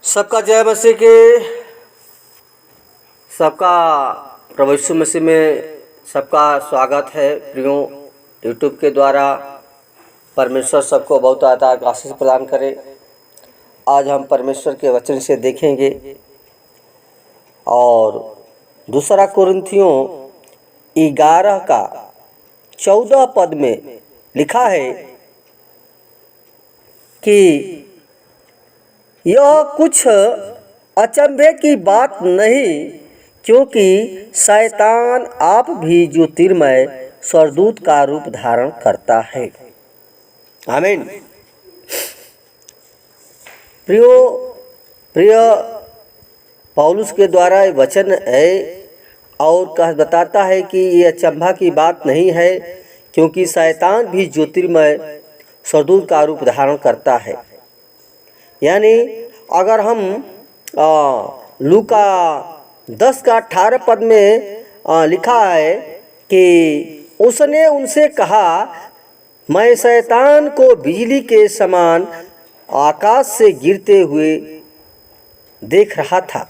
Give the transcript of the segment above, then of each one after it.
सबका जय मसीह के। सबका प्रभु यीशु मसीह में सबका स्वागत है। प्रियो यूट्यूब के द्वारा परमेश्वर सबको बहुत आशीष प्रदान करे। आज हम परमेश्वर के वचन से देखेंगे और दूसरा कुरिन्थियों 11 का 14 पद में लिखा है कि यह कुछ अचंभे की बात नहीं, क्योंकि शैतान आप भी ज्योतिर्मय स्वर्गदूत का रूप धारण करता है। आमीन। प्रिय पौलुस के द्वारा ये वचन है और बताता है कि ये अचंभा की बात नहीं है, क्योंकि शैतान भी ज्योतिर्मय स्वर्गदूत का रूप धारण करता है। यानी अगर हम लूका 10 का 18 पद में लिखा है कि उसने उनसे कहा, मैं शैतान को बिजली के समान आकाश से गिरते हुए देख रहा था।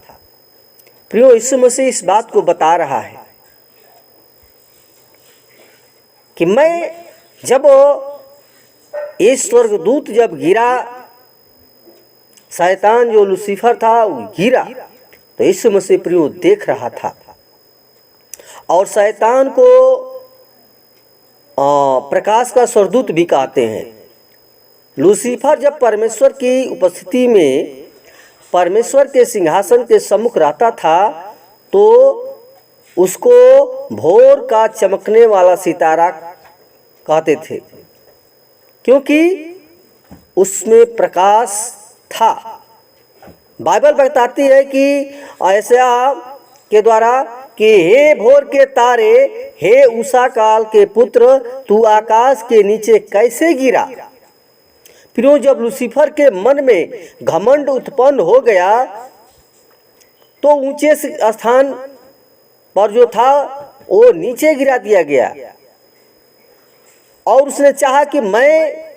प्रियो, यीशु मसीह इस बात को बता रहा है कि मैं जब ये स्वर्गदूत जब गिरा, शैतान जो लूसीफर था वो गिरा, तो यीशु मसीह प्रियो देख रहा था। और शैतान को प्रकाश का स्वर्गदूत भी कहते हैं। लूसीफर जब परमेश्वर की उपस्थिति में परमेश्वर के सिंहासन के सम्मुख रहता था, तो उसको भोर का चमकने वाला सितारा कहते थे, क्योंकि उसमें प्रकाश था। बाइबल बताती है कि यशायाह के द्वारा कि हे भोर के तारे, हे उषा काल के पुत्र, तू आकाश के नीचे कैसे गिरा। फिर जब लूसीफर के मन में घमंड उत्पन्न हो गया, तो ऊंचे स्थान पर जो था वो नीचे गिरा दिया गया और उसने चाहा कि मैं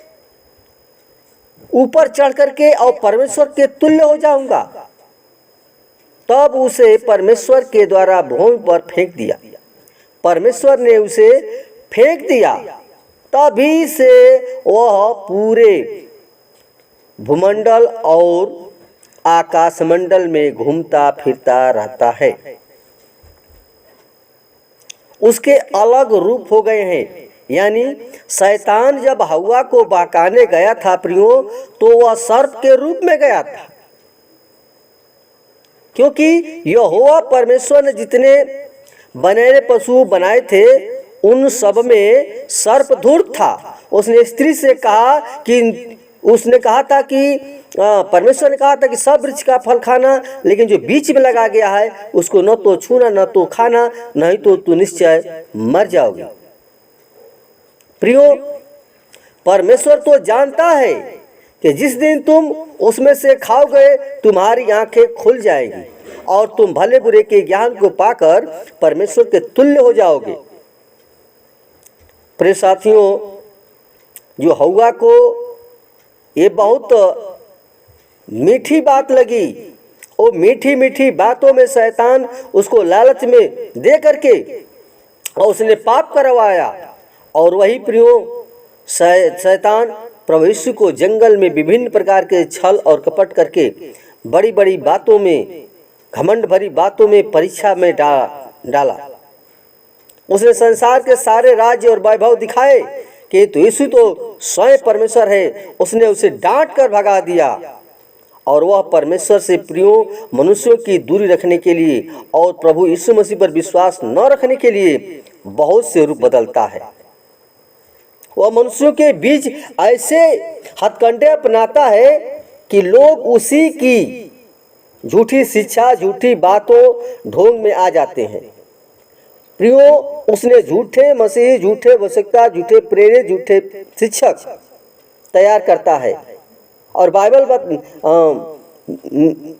ऊपर चढ़ करके और परमेश्वर के तुल्य हो जाऊंगा। तब उसे परमेश्वर के द्वारा भूमि पर फेंक दिया। परमेश्वर ने उसे फेंक दिया, तभी से वह पूरे भूमंडल और आकाशमंडल में घूमता फिरता रहता है। उसके अलग रूप हो गए हैं। यानी शैतान जब हव्वा को बहकाने गया था प्रियो, तो वह सर्प के रूप में गया था, क्योंकि यहोवा परमेश्वर ने जितने बनेरे पशु बनाए थे उन सब में सर्प धूर्त था। उसने स्त्री से कहा कि परमेश्वर ने कहा था कि सब वृक्ष का फल खाना, लेकिन जो बीच में लगा गया है उसको न तो छूना न तो खाना, नहीं तो तू निश्चय मर जाओगी। प्रियो, परमेश्वर तो जानता है कि जिस दिन तुम उसमें से खाओगे तुम्हारी आंखें खुल जाएगी और तुम भले बुरे के ज्ञान को पाकर परमेश्वर के तुल्य हो जाओगे। प्रिय साथियों, जो हव्वा को ये बहुत मीठी बात लगी, वो मीठी मीठी बातों में शैतान उसको लालच में दे करके और उसने पाप करवाया। और वही प्रियो शैतान प्रभु यीशु को जंगल में विभिन्न प्रकार के छल और कपट करके बड़ी बड़ी बातों में, घमंड भरी बातों में परीक्षा में डाला। उसने संसार के सारे राज्य और वैभव दिखाए कि तो यीशु तो स्वयं परमेश्वर है। उसने उसे डांट कर भगा दिया और वह परमेश्वर से प्रियो मनुष्यों की दूरी रखने के लिए और प्रभु यीशु मसीह पर विश्वास न रखने के लिए बहुत से रूप बदलता है। वह मनुष्यों के बीच ऐसे हथकंडे अपनाता है कि लोग उसी की झूठी शिक्षा, झूठी बातों ढोंग में आ जाते हैं। प्रियो, उसने झूठे मसीह, झूठे वक्ता, झूठे प्रेरित, झूठे शिक्षक तैयार करता है। और बाइबल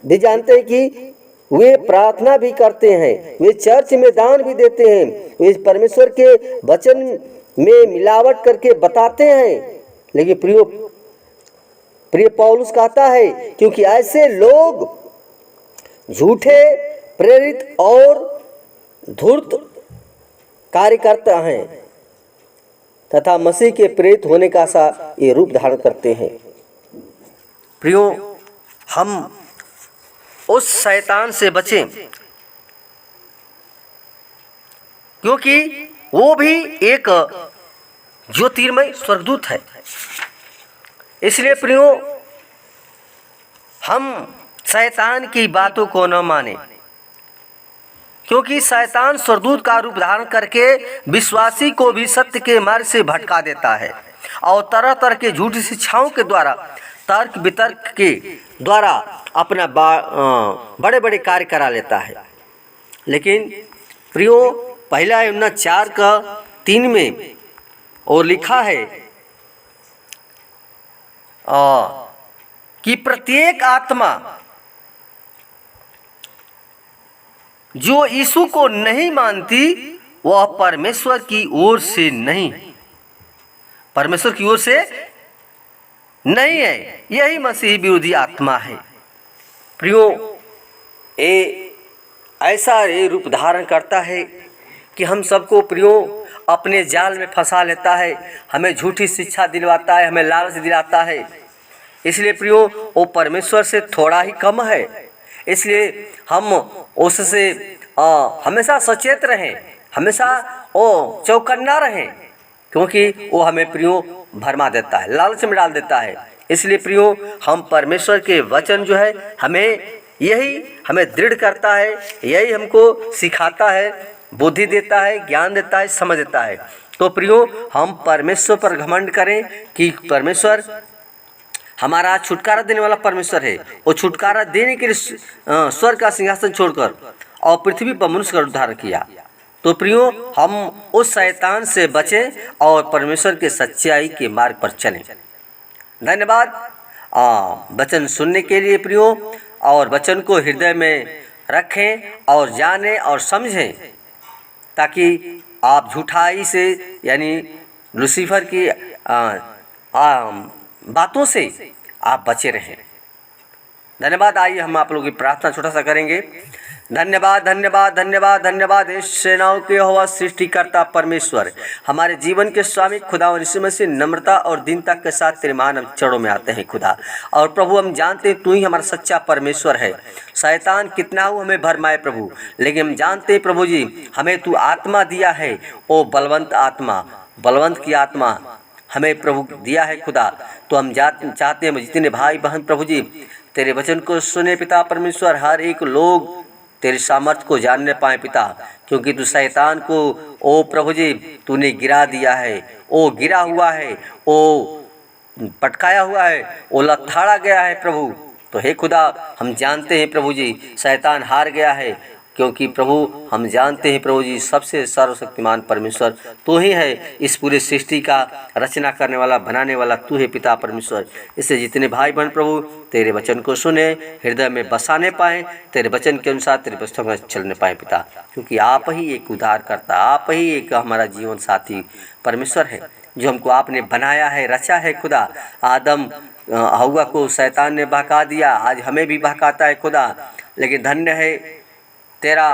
भी जानते हैं कि वे प्रार्थना भी करते हैं, वे चर्च में दान भी देते हैं, वे परमेश्वर के वचन में मिलावट करके बताते हैं। लेकिन प्रियो, प्रिय पौलुस कहता है, क्योंकि ऐसे लोग झूठे, प्रेरित और धूर्त कार्यकर्ता हैं तथा मसीह के प्रेरित होने का सा ये रूप धारण करते हैं। प्रियो, हम उस शैतान से बचें, क्योंकि वो भी एक ज्योतिर्मय स्वर्गदूत है। इसलिए प्रियो, हम शैतान की बातों को न माने, क्योंकि शैतान स्वर्गदूत का रूप धारण करके विश्वासी को भी सत्य के मार्ग से भटका देता है और तरह तरह के झूठी शिक्षाओं के द्वारा, तर्क वितर्क के द्वारा अपना बड़े बड़े कार्य करा लेता है। लेकिन प्रियो, पहला यूहन्ना 4:3 में और लिखा है कि प्रत्येक आत्मा जो यीशु को नहीं मानती वह परमेश्वर की ओर से नहीं, परमेश्वर की ओर से नहीं है, यही मसीह विरोधी आत्मा है। प्रियो, ये ऐसा ये रूप धारण करता है कि हम सबको प्रियो अपने जाल में फंसा लेता है, हमें झूठी शिक्षा दिलवाता है, हमें लालच दिलाता है। इसलिए प्रियो, वो परमेश्वर से थोड़ा ही कम है। इसलिए हम उससे हमेशा सचेत रहें, हमेशा वो चौकन्ना रहें, क्योंकि वो हमें प्रियो भरमा देता है, लालच में डाल देता है। इसलिए प्रियो, हम परमेश्वर के वचन जो है हमें दृढ़ करता है, यही हमको सिखाता है, बुद्धि देता है, ज्ञान देता है, समझ देता है। तो प्रियो, हम परमेश्वर पर घमंड करें कि परमेश्वर हमारा छुटकारा देने वाला परमेश्वर है। वो छुटकारा देने के लिए स्वर्ग का सिंहासन छोड़कर और पृथ्वी पर मनुष्य का उद्धार किया। तो प्रियो, हम उस शैतान से बचें और परमेश्वर के सच्चाई के मार्ग पर चलें। धन्यवाद वचन सुनने के लिए प्रियो, और वचन को हृदय में रखें और जानें और समझें, ताकि आप झूठाई से यानी लूसीफर की बातों से आप बचे रहें। धन्यवाद। आइए हम आप लोगों की प्रार्थना छोटा सा करेंगे। धन्यवाद धन्यवाद धन्यवाद धन्यवाद हे सेनाओं के यहोवा सृष्टिकर्ता परमेश्वर, हमारे जीवन के स्वामी खुदा यीशु मसीह, नम्रता और दीनता के साथ तेरे महान चरणों में आते हैं खुदा। और प्रभु, हम जानते हैं तू ही हमारा सच्चा परमेश्वर है। शैतान कितना हो हमें भरमाए प्रभु, लेकिन हम जानते हैं प्रभु जी, हमें तू आत्मा दिया है, ओ बलवंत आत्मा, बलवंत की आत्मा हमें प्रभु दिया है खुदा। तो हम चाहते हैं जितने भाई बहन प्रभु जी तेरे वचन को सुने पिता परमेश्वर, हर एक लोग तेरे सामर्थ्य को जानने पाए पिता, क्योंकि तू शैतान को ओ प्रभु जी तूने गिरा दिया है, ओ गिरा हुआ है, ओ पटकाया हुआ है, ओ लथाड़ा गया है प्रभु। तो हे खुदा, हम जानते हैं प्रभु जी शैतान हार गया है, क्योंकि प्रभु हम जानते हैं प्रभु जी सबसे सर्वशक्तिमान परमेश्वर तू ही है, इस पूरे सृष्टि का रचना करने वाला, बनाने वाला तू है पिता परमेश्वर। इससे जितने भाई बहन प्रभु तेरे वचन को सुने, हृदय में बसाने पाएँ, तेरे वचन के अनुसार तेरे व्यवस्था में चलने पाएँ पिता, क्योंकि आप ही एक उद्धार करता, आप ही एक हमारा जीवन साथी परमेश्वर है, जो हमको आपने बनाया है, रचा है खुदा। आदम हव्वा को शैतान ने बहका दिया, आज हमें भी बहकाता है खुदा, लेकिन धन्य है तेरा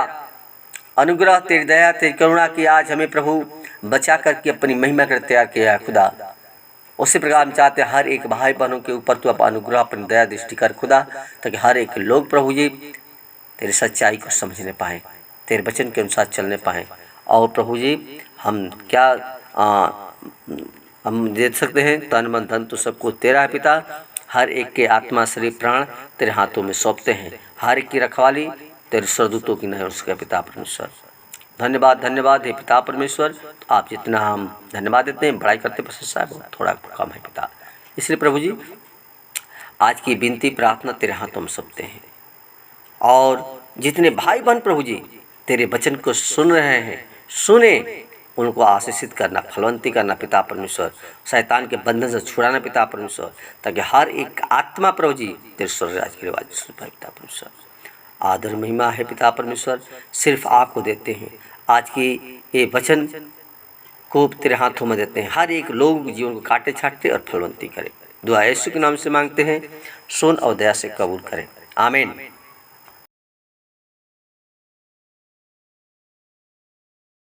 अनुग्रह, तेरी दया, तेरी करुणा की आज हमें प्रभु बचा करके अपनी महिमा कर तैयार किया है खुदा। उसी प्रकार हम चाहते हैं हर एक भाई बहनों के ऊपर तू अपना अनुग्रह, अपनी दया दृष्टि कर खुदा, ताकि हर एक लोग प्रभु जी तेरी सच्चाई को समझने पाएँ, तेरे वचन के अनुसार चलने पाएँ। और प्रभु जी हम क्या हम दे सकते हैं, तन मन धन तो सबको तेरा है पिता। हर एक के आत्मा शरीर प्राण तेरे हाथों में सौंपते हैं, हर एक की रखवाली तेरे स्वर्गदूतों की नहीं उसके पिता परमेश्वर। धन्यवाद धन्यवाद हे पिता परमेश्वर, आप जितना हम धन्यवाद देते हैं, बड़ाई करते प्रशंसा बहुत थोड़ा कम है पिता। इसलिए प्रभु जी आज की विनती प्रार्थना तेरे हाथों में सौंपते हैं, और जितने भाई बहन प्रभु जी तेरे वचन को सुन रहे हैं, सुने, उनको आशीषित करना, फलवंती करना पिता परमेश्वर, शैतान के बंधन से छुड़ाना पिता परमेश्वर, ताकि हर एक आत्मा प्रभु जी तेरे स्वर्ग राज की आवाज सुन पाए पिता परमेश्वर। आदर महिमा है पिता परमेश्वर सिर्फ आपको देते हैं। आज की ये वचन को तेरे हाथों में देते हैं, हर एक लोग जीवन को काटे छाटे और फलवंती करे। दुआ यीशु के नाम से मांगते हैं, सुन और दया से कबूल करें। आमीन।